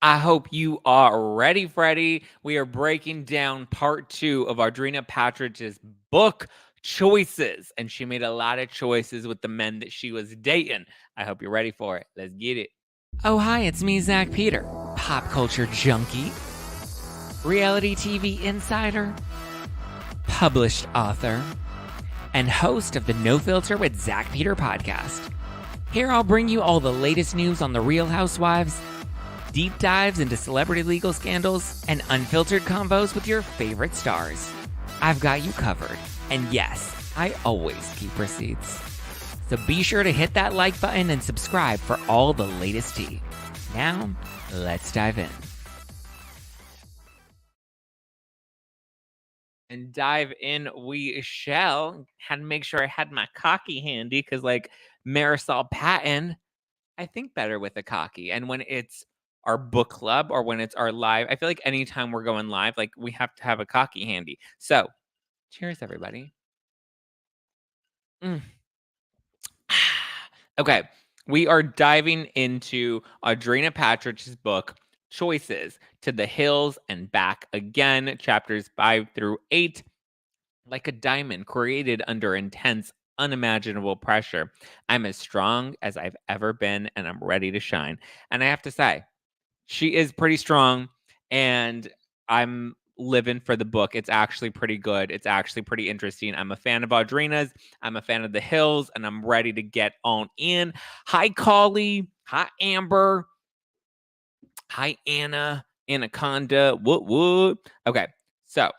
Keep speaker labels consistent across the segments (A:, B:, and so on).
A: I hope you are ready, Freddie. We are breaking down part 2 of Audrina Patridge's book, Choices. And she made a lot of choices with the men that she was dating. I hope you're ready for it. Let's get it. Oh, hi, it's me, Zack Peter, pop culture junkie, reality TV insider, published author, and host of the No Filter with Zack Peter podcast. Here I'll bring you all the latest news on the Real Housewives, deep dives into celebrity legal scandals, and unfiltered combos with your favorite stars. I've got you covered. And yes, I always keep receipts. So be sure to hit that like button and subscribe for all the latest tea. Now, let's dive in. And dive in we shall. Had to make sure I had my cocky handy because, like Marisol Patton, I think better with a cocky. And when it's our book club or when it's our live, I feel like anytime we're going live, like we have to have a cocky handy. So, cheers, everybody. Mm. Okay, we are diving into Audrina Patridge's book, Choices to the Hills and Back Again, chapters 5 through 8. Like a diamond created under intense, unimaginable pressure, I'm as strong as I've ever been and I'm ready to shine. And I have to say, she is pretty strong, and I'm living for the book. It's actually pretty good. It's actually pretty interesting. I'm a fan of Audrina's. I'm a fan of The Hills, and I'm ready to get on in. Hi, Collie. Hi, Amber. Hi, Anna. Anaconda. What? Okay, so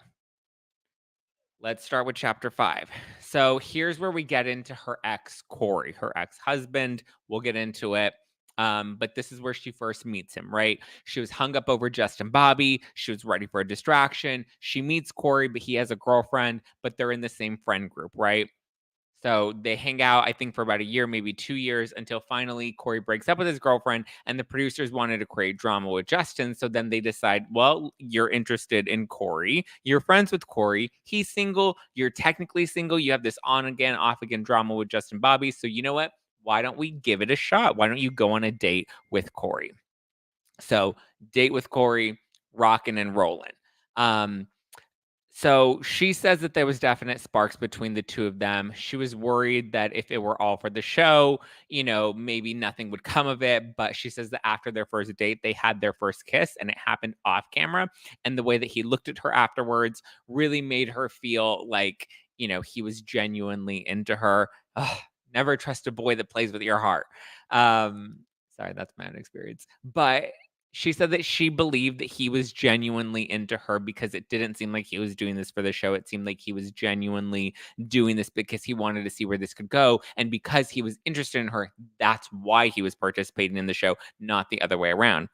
A: let's start with chapter 5. So here's where we get into her ex, Corey, her ex-husband. We'll get into it. But this is where she first meets him, right? She was hung up over Justin Bobby. She was ready for a distraction. She meets Corey, but he has a girlfriend, but they're in the same friend group, right? So they hang out, I think, for about a year, maybe 2 years, until finally Corey breaks up with his girlfriend, and the producers wanted to create drama with Justin. So then they decide, well, you're interested in Corey. You're friends with Corey. He's single. You're technically single. You have this on again, off again drama with Justin Bobby. So you know what? Why don't we give it a shot? Why don't you go on a date with Corey? So date with Corey, rocking and rolling. Um, so she says that there was definite sparks between the two of them. She was worried that if it were all for the show, maybe nothing would come of it. But she says that after their first date, they had their first kiss and it happened off camera. And the way that he looked at her afterwards really made her feel like, he was genuinely into her. Ugh, never trust a boy that plays with your heart. Um, sorry, that's my own experience. But she said that she believed that he was genuinely into her because it didn't seem like he was doing this for the show. It seemed like he was genuinely doing this because he wanted to see where this could go. And because he was interested in her, that's why he was participating in the show, not the other way around.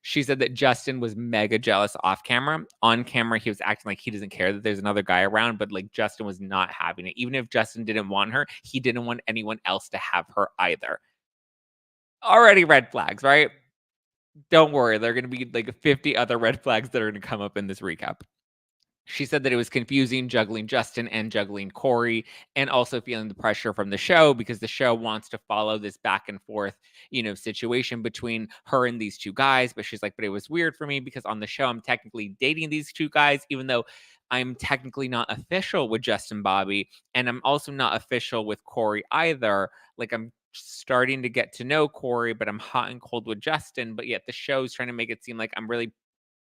A: She said that Justin was mega jealous off camera. On camera, he was acting like he doesn't care that there's another guy around, but like Justin was not having it. Even if Justin didn't want her, he didn't want anyone else to have her either. Already red flags, right? Don't worry, there are gonna be, like, 50 other red flags that are gonna come up in this recap. She said that it was confusing juggling Justin and juggling Corey, and also feeling the pressure from the show because the show wants to follow this back and forth, situation between her and these 2 guys, but she's like, "But it was weird for me because on the show, I'm technically dating these 2 guys, even though I'm technically not official with Justin Bobby, and I'm also not official with Corey either. Like, I'm starting to get to know Corey, but I'm hot and cold with Justin, but yet the show's trying to make it seem like I'm really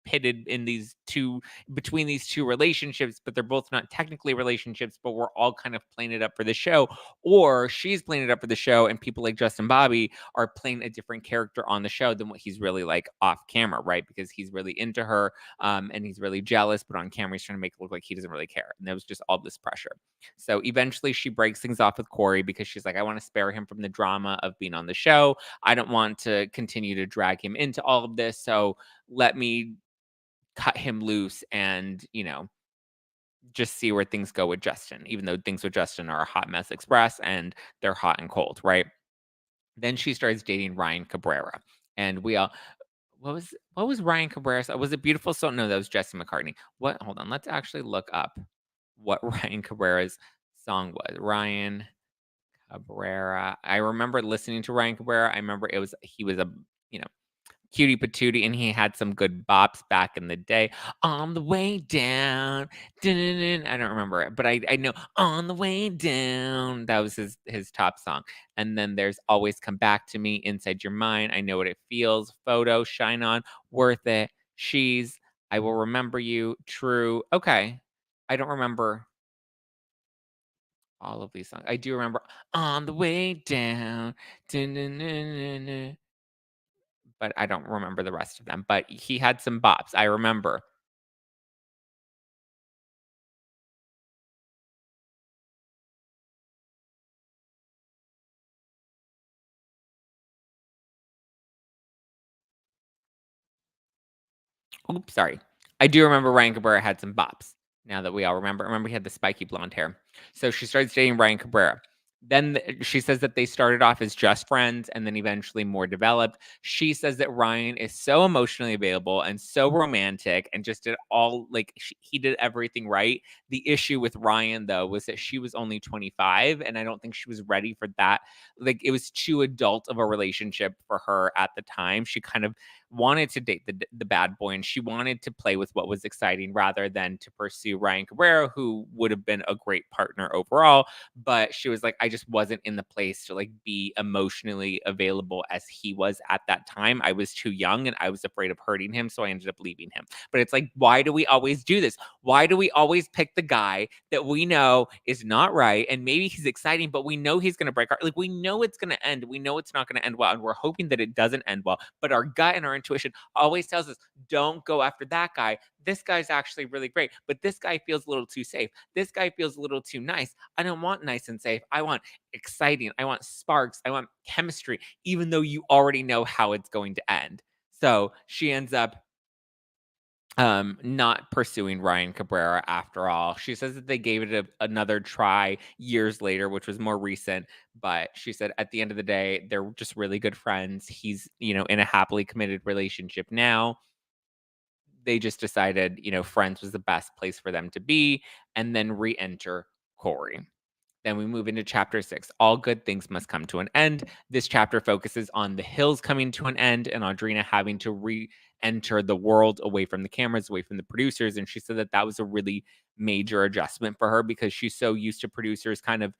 A: pitted in these two between these two relationships, but they're both not technically relationships, but we're all kind of playing it up for the show. Or she's playing it up for the show, and people like Justin Bobby are playing a different character on the show than what he's really like off camera, right? Because he's really into her, and he's really jealous, but on camera he's trying to make it look like he doesn't really care. And there was just all this pressure. So eventually she breaks things off with Corey because she's like, I want to spare him from the drama of being on the show. I don't want to continue to drag him into all of this. So let me cut him loose and, just see where things go with Justin, even though things with Justin are a hot mess express and they're hot and cold, right? Then she starts dating Ryan Cabrera. And we all what was Ryan Cabrera? Was it Beautiful Soul? No, that was Jesse McCartney. What hold on, let's actually look up what Ryan Cabrera's song was. Ryan Cabrera. I remember listening to Ryan Cabrera. I remember he was a, you know, cutie patootie, and he had some good bops back in the day. On the way down, dun-dun-dun, I don't remember it, but I know on the way down. That was his top song. And then there's Always Come Back to Me, Inside Your Mind, I Know What It Feels, Photo, Shine On, Worth It, She's, I Will Remember You, True. Okay. I don't remember all of these songs. I do remember On the Way Down, dun-dun-dun-dun-dun, but I don't remember the rest of them. But he had some bops, I remember. Oops, sorry. I do remember Ryan Cabrera had some bops. Now that we all remember, remember he had the spiky blonde hair. So she starts dating Ryan Cabrera. Then she says that they started off as just friends and then eventually more developed. She says that Ryan is so emotionally available and so romantic and just did all like he did everything right. The issue with Ryan though was that she was only 25 and I don't think she was ready for that. Like it was too adult of a relationship for her at the time. She kind of wanted to date the bad boy and she wanted to play with what was exciting rather than to pursue Ryan Cabrera, who would have been a great partner overall. But she was like, I just wasn't in the place to like be emotionally available as he was at that time. I was too young and I was afraid of hurting him. So I ended up leaving him. But it's like, why do we always do this? Why do we always pick the guy that we know is not right? And maybe he's exciting, but we know he's going to break our, like, we know it's going to end. We know it's not going to end well. And we're hoping that it doesn't end well. But our gut and our intuition always tells us, don't go after that guy. This guy's actually really great, but this guy feels a little too safe. This guy feels a little too nice. I don't want nice and safe. I want exciting. I want sparks. I want chemistry, even though you already know how it's going to end. So she ends up not pursuing Ryan Cabrera after all. She says that they gave it another try years later, which was more recent, but she said at the end of the day they're just really good friends. He's, in a happily committed relationship now. They just decided, friends was the best place for them to be, and then re-enter Corey. Then we move into chapter 6. All good things must come to an end. This chapter focuses on the hills coming to an end and Audrina having to re-enter the world away from the cameras, away from the producers. And she said that that was a really major adjustment for her because she's so used to producers kind of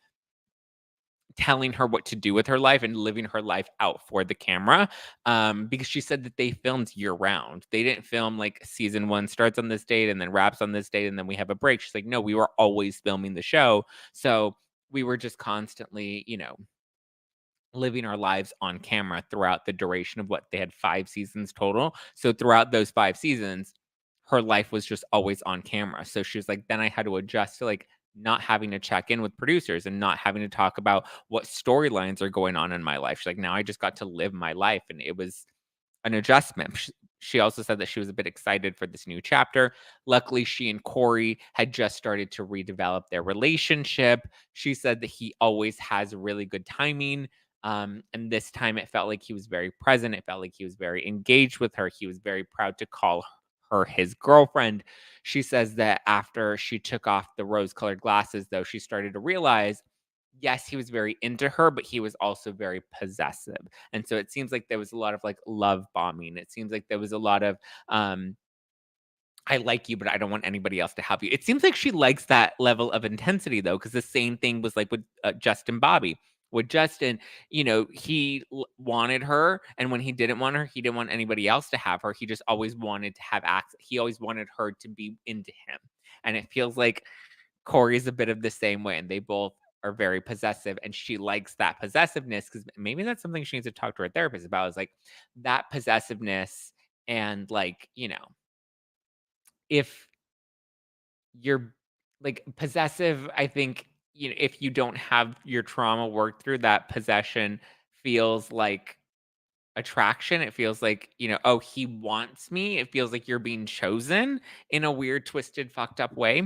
A: telling her what to do with her life and living her life out for the camera. Because she said that they filmed year round. They didn't film like season one starts on this date and then wraps on this date and then we have a break. She's like, no, we were always filming the show. So we were just constantly, living our lives on camera throughout the duration of what they had 5 seasons total. So throughout those 5 seasons, her life was just always on camera. So she was like, then I had to adjust to like not having to check in with producers and not having to talk about what storylines are going on in my life. She's like, now I just got to live my life. And it was an adjustment. She also said that she was a bit excited for this new chapter. Luckily, she and Corey had just started to redevelop their relationship. She said that he always has really good timing. And this time it felt like he was very present. It felt like he was very engaged with her. He was very proud to call her his girlfriend. She says that after she took off the rose colored glasses, though, she started to realize yes, he was very into her, but he was also very possessive. And so it seems like there was a lot of like love bombing. It seems like there was a lot of um I like you, but I don't want anybody else to have you. It seems like she likes that level of intensity though, because the same thing was like with Justin Bobby. With Justin, he wanted her, and when he didn't want her, he didn't want anybody else to have her. He just always wanted to have access. He always wanted her to be into him, and it feels like Corey's a bit of the same way, and they both are very possessive, and she likes that possessiveness because maybe that's something she needs to talk to her therapist about. Is like that possessiveness, and like if you're like possessive, I think if you don't have your trauma worked through, that possession feels like attraction. It feels like oh, he wants me. It feels like you're being chosen in a weird, twisted, fucked up way.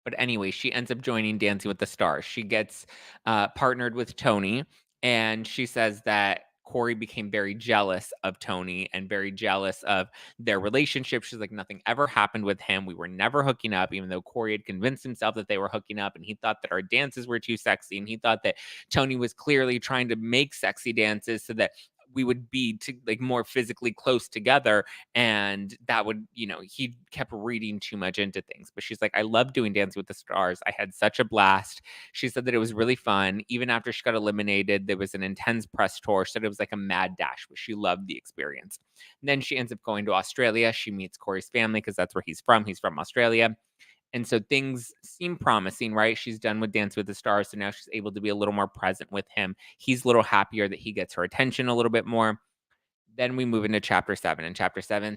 A: But anyway, she ends up joining Dancing with the Stars. She gets partnered with Tony, and she says that Corey became very jealous of Tony and very jealous of their relationship. She's like, nothing ever happened with him. We were never hooking up, even though Corey had convinced himself that they were hooking up, and he thought that our dances were too sexy, and he thought that Tony was clearly trying to make sexy dances so that we would be to like more physically close together, and that would, he kept reading too much into things. But she's like, I love doing Dancing with the Stars. I had such a blast. She said that it was really fun. Even after she got eliminated, there was an intense press tour. She said it was like a mad dash, but she loved the experience. And then she ends up going to Australia. She meets Corey's family because that's where he's from. He's from Australia. And so things seem promising, right? She's done with Dance with the Stars, so now she's able to be a little more present with him. He's a little happier that he gets her attention a little bit more. Then we move into chapter 7, and chapter 7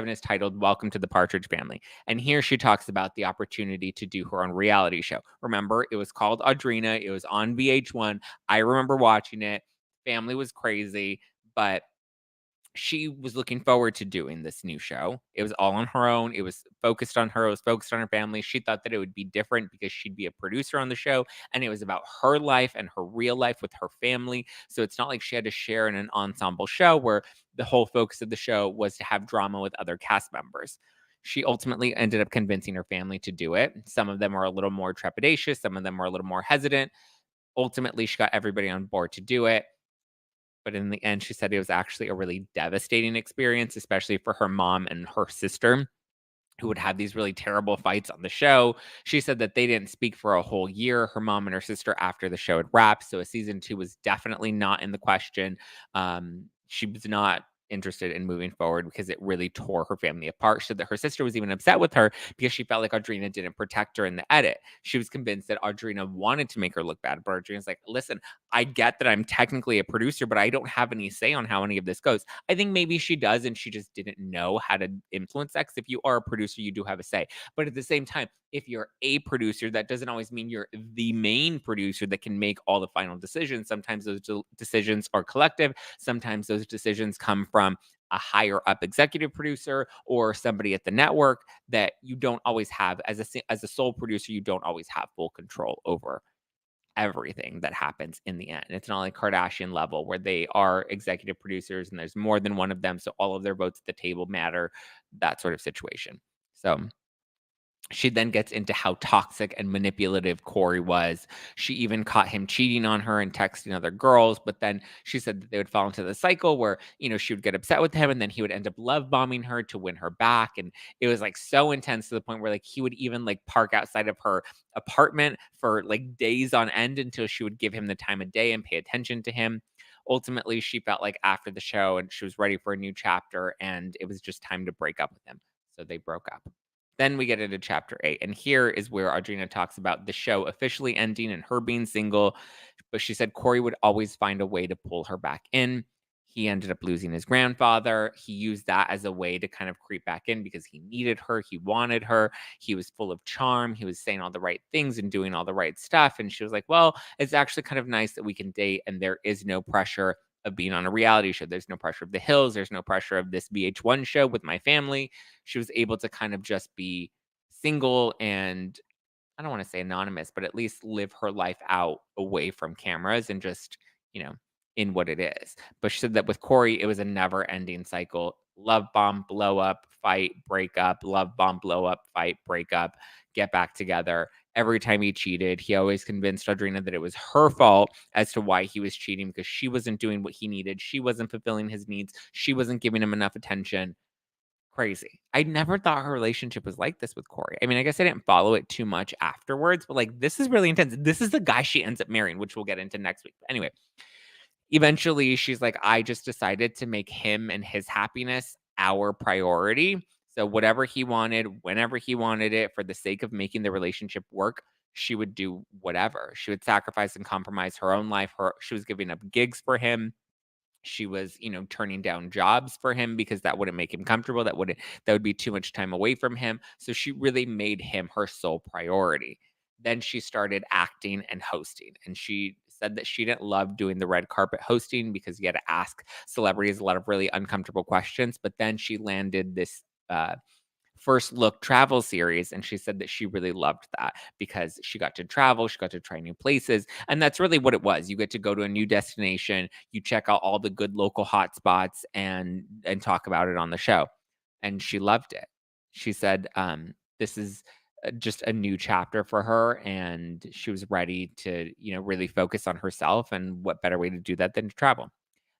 A: is titled Welcome to the Partridge Family. And here she talks about the opportunity to do her own reality show. Remember, it was called Audrina. It was on VH1. I remember watching it. Family was crazy, but she was looking forward to doing this new show. It was all on her own. It was focused on her. It was focused on her family. She thought that it would be different because she'd be a producer on the show, and it was about her life and her real life with her family. So it's not like she had to share in an ensemble show where the whole focus of the show was to have drama with other cast members. She ultimately ended up convincing her family to do it. Some of them were a little more trepidatious, some of them were a little more hesitant. Ultimately, she got everybody on board to do it. But in the end, she said it was actually a really devastating experience, especially for her mom and her sister, who would have these really terrible fights on the show. She said that they didn't speak for a whole year, her mom and her sister, after the show had wrapped. So a season 2 was definitely not in the question. She was not interested in moving forward because it really tore her family apart. She said that her sister was even upset with her because she felt like Audrina didn't protect her in the edit. She was convinced that Audrina wanted to make her look bad, but Audrina's like, listen, I get that I'm technically a producer, but I don't have any say on how any of this goes. I think maybe she does, and she just didn't know how to influence that. 'Cause if you are a producer, you do have a say. But at the same time, if you're a producer, that doesn't always mean you're the main producer that can make all the final decisions. Sometimes those decisions are collective. Sometimes those decisions come from a higher up executive producer or somebody at the network that you don't always have as a sole producer. You don't always have full control over everything that happens in the end. It's not like Kardashian level where they are executive producers and there's more than one of them, so all of their votes at the table matter, that sort of situation. So she then gets into how toxic and manipulative Corey was. She even caught him cheating on her and texting other girls. But then she said that they would fall into the cycle where, she would get upset with him and then he would end up love bombing her to win her back. And it was like so intense to the point where like he would even like park outside of her apartment for like days on end until she would give him the time of day and pay attention to him. Ultimately, she felt like after the show and she was ready for a new chapter and it was just time to break up with him. So they broke up. Then we get into chapter 8, and here is where Audrina talks about the show officially ending and her being single. But she said Corey would always find a way to pull her back in. He ended up losing his grandfather. He used that as a way to kind of creep back in because he needed her. He wanted her. He was full of charm. He was saying all the right things and doing all the right stuff. And she was like, well, it's actually kind of nice that we can date and there is no pressure of being on a reality show. There's no pressure of the hills. There's no pressure of this VH1 show with my family. She was able to kind of just be single and I don't want to say anonymous, but at least live her life out away from cameras and just, you know, in what it is. But she said that with Corey, it was a never ending cycle. Love bomb, blow up, fight, break up, love bomb, blow up, fight, break up, get back together. Every time he cheated, he always convinced Audrina that it was her fault as to why he was cheating because she wasn't doing what he needed. She wasn't fulfilling his needs. She wasn't giving him enough attention. Crazy. I never thought her relationship was like this with Corey. I mean, I guess I didn't follow it too much afterwards, but like this is really intense. This is the guy she ends up marrying, which we'll get into next week. But anyway, eventually she's like, I just decided to make him and his happiness our priority. So whatever he wanted, whenever he wanted it, for the sake of making the relationship work, she would do whatever. She would sacrifice and compromise her own life. She was giving up gigs for him. She was, turning down jobs for him because that wouldn't make him comfortable. That would be too much time away from him. So she really made him her sole priority. Then she started acting and hosting. And she said that she didn't love doing the red carpet hosting because you had to ask celebrities a lot of really uncomfortable questions. But then she landed this first look travel series, and she said that she really loved that because she got to travel, she got to try new places, and that's really what it was. You get to go to a new destination, you check out all the good local hotspots and talk about it on the show, and she loved it. She said this is just a new chapter for her, and she was ready to really focus on herself, and what better way to do that than to travel.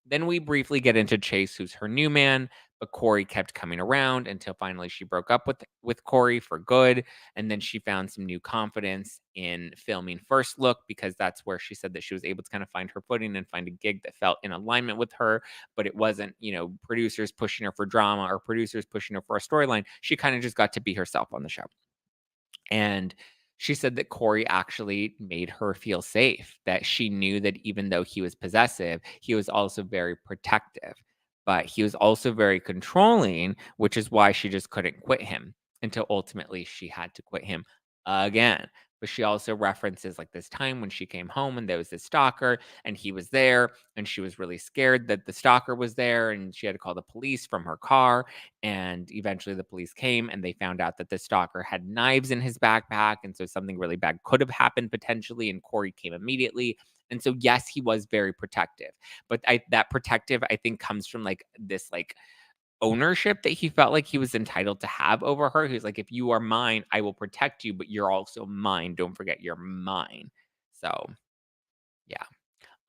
A: Then we briefly get into Chase, who's her new man, but Corey kept coming around until finally she broke up with Corey for good. And then she found some new confidence in filming First Look, because that's where she said that she was able to kind of find her footing and find a gig that felt in alignment with her, but it wasn't, producers pushing her for drama or producers pushing her for a storyline. She kind of just got to be herself on the show. And she said that Corey actually made her feel safe, that she knew that even though he was possessive, he was also very protective, but he was also very controlling, which is why she just couldn't quit him until ultimately she had to quit him again. But she also references like this time when she came home and there was this stalker and he was there, and she was really scared that the stalker was there, and she had to call the police from her car. And eventually the police came and they found out that the stalker had knives in his backpack. And so something really bad could have happened potentially. And Corey came immediately. And so, yes, he was very protective. But that protective, I think, comes from like this like ownership that he felt like he was entitled to have over her. He was like, if you are mine, I will protect you, but you're also mine. Don't forget you're mine. So, yeah.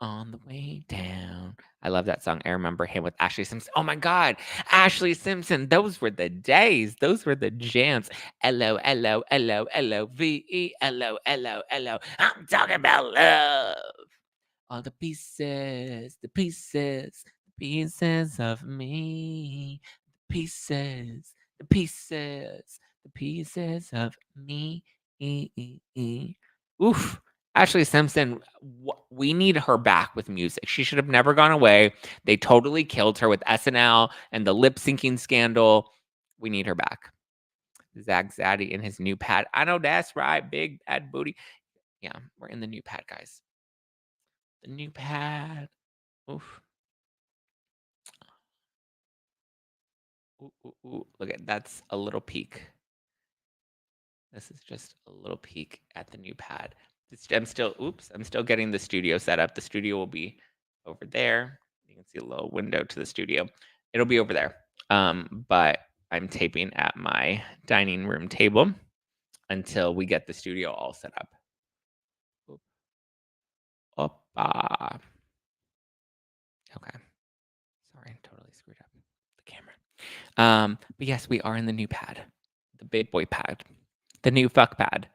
A: On the way down. I love that song. I remember him with Ashley Simpson. Oh my God, Ashley Simpson. Those were the days. Those were the jams. L-O-L-O-L-O-L-O-V-E-L-O-L-O-L-O. I'm talking about love. All the pieces of me. The pieces of me. Oof. Ashley Simpson, we need her back with music. She should have never gone away. They totally killed her with SNL and the lip syncing scandal. We need her back. Zach Zaddy in his new pad. I know that's right. Big bad booty. Yeah, we're in the new pad, guys. The new pad. Oof. Ooh, ooh, ooh. Look at that's a little peek. This is just a little peek at the new pad. I'm still getting the studio set up. The studio will be over there. You can see a little window to the studio. It'll be over there. But I'm taping at my dining room table until we get the studio all set up. Oppa. Okay. Sorry, totally screwed up the camera. But yes, we are in the new pad. The big boy pad. The new fuck pad.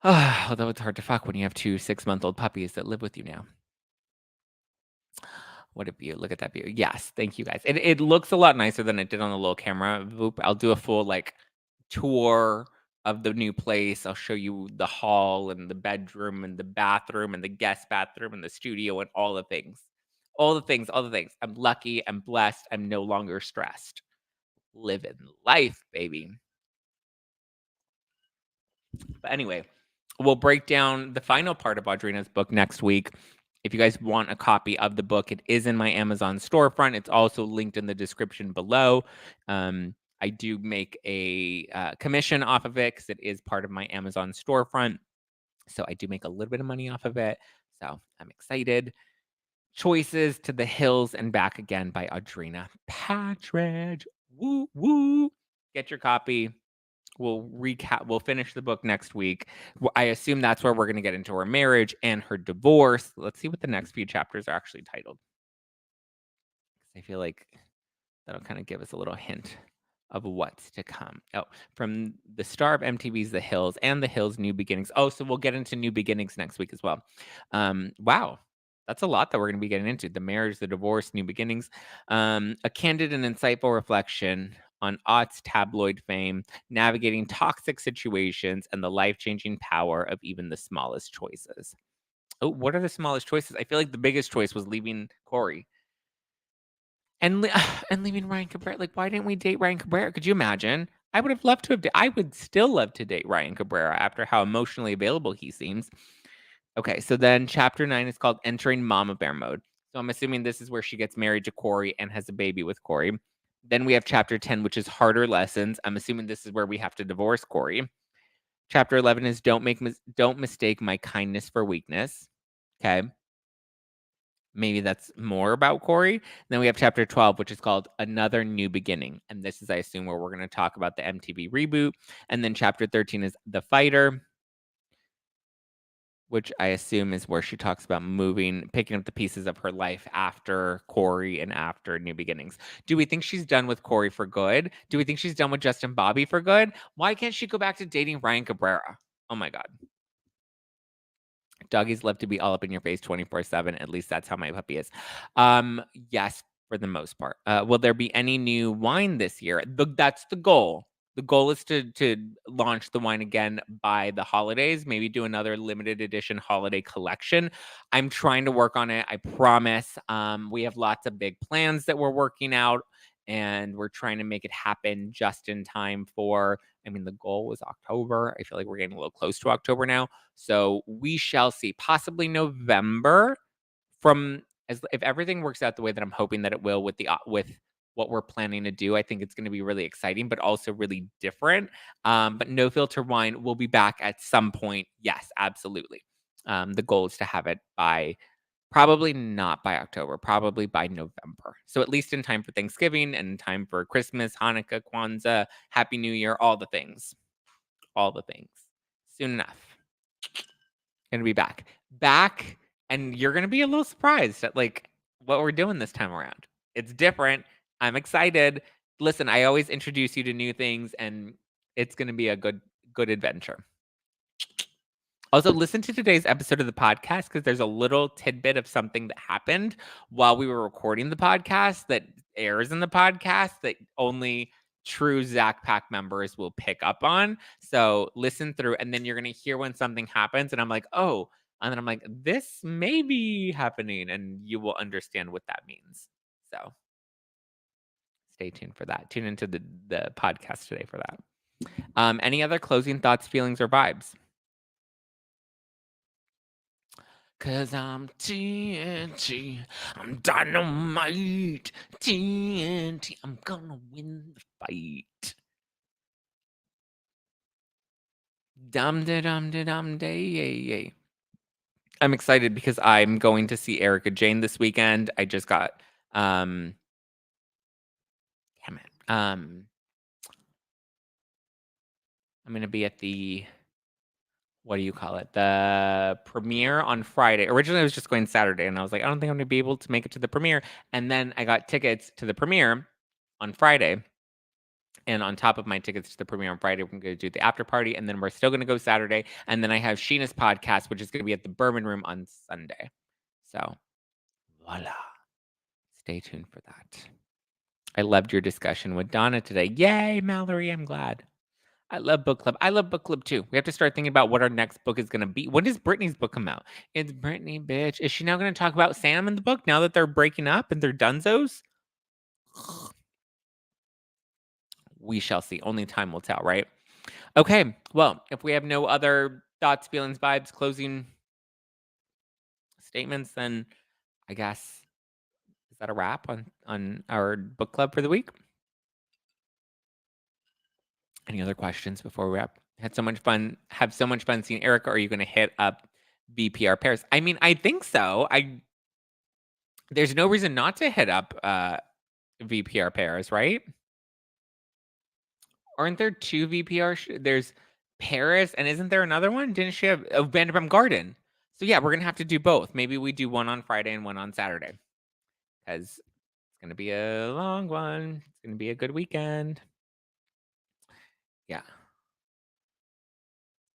A: Although it's hard to fuck when you have 2 6-month-old puppies that live with you now. What a view. Look at that view. Yes, thank you guys. It looks a lot nicer than it did on the little camera. I'll do a full like tour of the new place. I'll show you the hall and the bedroom and the bathroom and the guest bathroom and the studio and all the things. All the things, all the things. I'm lucky, I'm blessed, I'm no longer stressed. Living life, baby. But anyway, we'll break down the final part of Audrina's book next week. If you guys want a copy of the book, it is in my Amazon storefront. It's also linked in the description below. I do make a commission off of it because it is part of my Amazon storefront. So I do make a little bit of money off of it. So I'm excited. Choices to the Hills and Back Again by Audrina Patridge. Woo, woo. Get your copy. We'll finish the book next week. I assume that's where we're going to get into her marriage and her divorce. Let's see what the next few chapters are actually titled. I feel like that'll kind of give us a little hint of what's to come. Oh, from the star of MTV's The Hills and The Hills New Beginnings. Oh, so we'll get into New Beginnings next week as well. Wow. That's a lot that we're going to be getting into. The marriage, the divorce, new beginnings. A candid and insightful reflection on aughts tabloid fame, navigating toxic situations, and the life-changing power of even the smallest choices. Oh, what are the smallest choices? I feel like the biggest choice was leaving Corey. And and leaving Ryan Cabrera. Like, why didn't we date Ryan Cabrera? Could you imagine? I would have loved to have. I would still love to date Ryan Cabrera after how emotionally available he seems. Okay, so then chapter 9 is called Entering Mama Bear Mode. So I'm assuming this is where she gets married to Corey and has a baby with Corey. Then we have chapter 10, which is Harder Lessons. I'm assuming this is where we have to divorce Corey. Chapter 11 is Don't Mistake My Kindness for Weakness. Okay. Maybe that's more about Corey. Then we have chapter 12, which is called Another New Beginning. And this is, I assume, where we're going to talk about the MTV reboot. And then chapter 13 is The Fighter. which I assume is where she talks about picking up the pieces of her life after Corey and after New Beginnings. Do we think she's done with Corey for good? Do we think she's done with Justin Bobby for good? Why can't she go back to dating Ryan Cabrera? Oh my God. Doggies love to be all up in your face 24/7. At least that's how my puppy is. Yes, for the most part. Will there be any new wine this year? That's the goal. The goal is to launch the wine again by the holidays, maybe do another limited edition holiday collection. I'm trying to work on it. I promise. We have lots of big plans that we're working out, and we're trying to make it happen just in time for. I mean, the goal was October. I feel like we're getting a little close to October now. So we shall see. Possibly November from as if everything works out the way that I'm hoping that it will with what we're planning to do. I think it's going to be really exciting, but also really different. But no filter wine will be back at some point. Yes, absolutely. The goal is to have it by probably not by October, probably by November. So at least in time for Thanksgiving and in time for Christmas, Hanukkah, Kwanzaa, Happy New Year, all the things. All the things. Soon enough. Gonna be back. Back, and you're gonna be a little surprised at like what we're doing this time around. It's different. I'm excited. Listen, I always introduce you to new things, and it's gonna be a good adventure. Also, listen to today's episode of the podcast because there's a little tidbit of something that happened while we were recording the podcast that airs in the podcast that only true Zack Pack members will pick up on. So listen through, and then you're gonna hear when something happens, and I'm like, oh, and then I'm like, this may be happening, and you will understand what that means. So stay tuned for that. Tune into the podcast today for that. Any other closing thoughts, feelings, or vibes? Cause I'm TNT, I'm dynamite, TNT, I'm gonna win the fight. Dum da dum da dum day yay yay. I'm excited because I'm going to see Erica Jane this weekend. I just got damn it. I'm gonna be at the what do you call it? The premiere on Friday. Originally, I was just going Saturday, and I was like, I don't think I'm gonna be able to make it to the premiere. And then I got tickets to the premiere on Friday. And on top of my tickets to the premiere on Friday, we're going to do the after party, and then we're still going to go Saturday. And then I have Sheena's podcast, which is going to be at the Bourbon Room on Sunday. So, voila. Stay tuned for that. I loved your discussion with Donna today. Yay, Mallory. I'm glad. I love book club. I love book club too. We have to start thinking about what our next book is going to be. When does Brittany's book come out? It's Brittany, bitch. Is she now going to talk about Sam in the book now that they're breaking up and they're dunzos? We shall see. Only time will tell, right? Okay. Well, if we have no other thoughts, feelings, vibes, closing statements, then I guess is that a wrap on our book club for the week? Any other questions before we wrap? Had so much fun. Have so much fun seeing Erica. Are you going to hit up VPR pairs? I mean, I think so. There's no reason not to hit up VPR pairs, right? Aren't there two VPR? There's Paris, and isn't there another one? Didn't she have Vanderbilt Garden? So yeah, we're gonna have to do both. Maybe we do one on Friday and one on Saturday, because it's gonna be a long one. It's gonna be a good weekend. Yeah,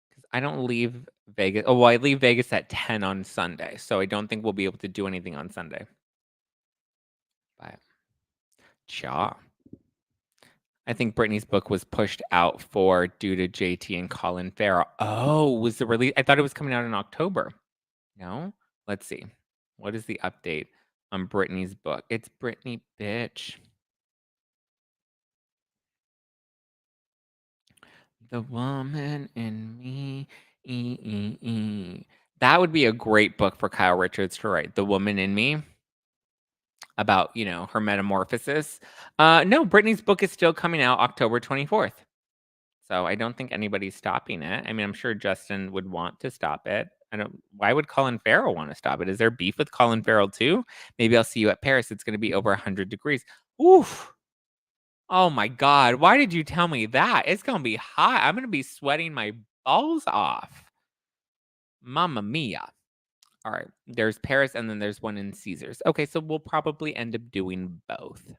A: because I don't leave Vegas. Oh, well, I leave Vegas at 10 on Sunday, so I don't think we'll be able to do anything on Sunday. But cha. I think Brittany's book was pushed out for due to JT and Colin Farrell. Oh, was the release? I thought it was coming out in October. No? Let's see. What is the update on Brittany's book? It's Brittany, bitch. The woman in me. That would be a great book for Kyle Richards to write. The Woman in Me, about, her metamorphosis. No, Brittany's book is still coming out October 24th. So I don't think anybody's stopping it. I mean, I'm sure Justin would want to stop it. Why would Colin Farrell want to stop it? Is there beef with Colin Farrell too? Maybe I'll see you at Paris. It's going to be over 100 degrees. Oof. Oh my God. Why did you tell me that? It's going to be hot. I'm going to be sweating my balls off. Mamma mia. All right. There's Paris and then there's one in Caesars. Okay, so we'll probably end up doing both.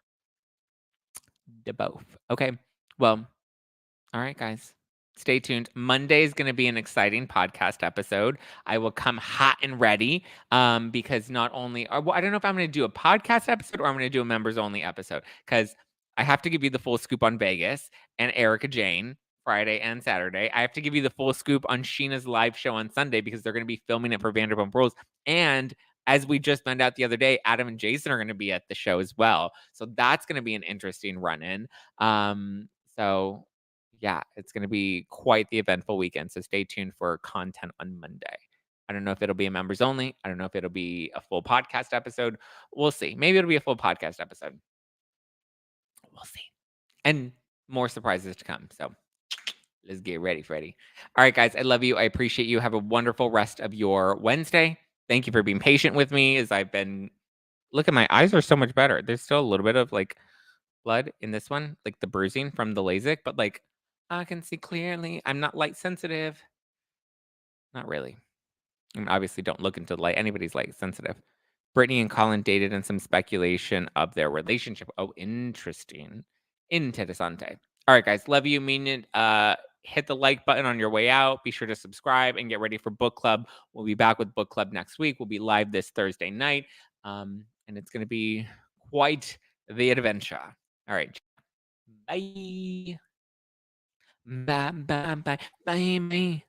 A: The both. Okay. Well, all right, guys. Stay tuned. Monday is going to be an exciting podcast episode. I will come hot and ready because not only, well, I don't know if I'm going to do a podcast episode or I'm going to do a members only episode because I have to give you the full scoop on Vegas and Erica Jane Friday and Saturday. I have to give you the full scoop on Sheena's live show on Sunday because they're going to be filming it for Vanderpump Rules. And as we just found out the other day, Adam and Jason are going to be at the show as well. So that's going to be an interesting run in. So yeah, it's going to be quite the eventful weekend. So stay tuned for content on Monday. I don't know if it'll be a members only. I don't know if it'll be a full podcast episode. We'll see. Maybe it'll be a full podcast episode. We'll see. And more surprises to come. So let's get ready, Freddie. All right, guys. I love you. I appreciate you. Have a wonderful rest of your Wednesday. Thank you for being patient with me as I've been. Look at my eyes are so much better. There's still a little bit of like blood in this one, like the bruising from the LASIK, but like I can see clearly. I'm not light sensitive. Not really. I mean, obviously, don't look into light. Anybody's light sensitive. Brittany and Colin dated and some speculation of their relationship. Oh, interesting. Interessante. All right, guys. Love you. Mean it. Hit the like button on your way out. Be sure to subscribe and get ready for book club. We'll be back with book club next week. We'll be live this Thursday night. And it's going to be quite the adventure. All right. Bye. Bye, bye, bye, bye, bye.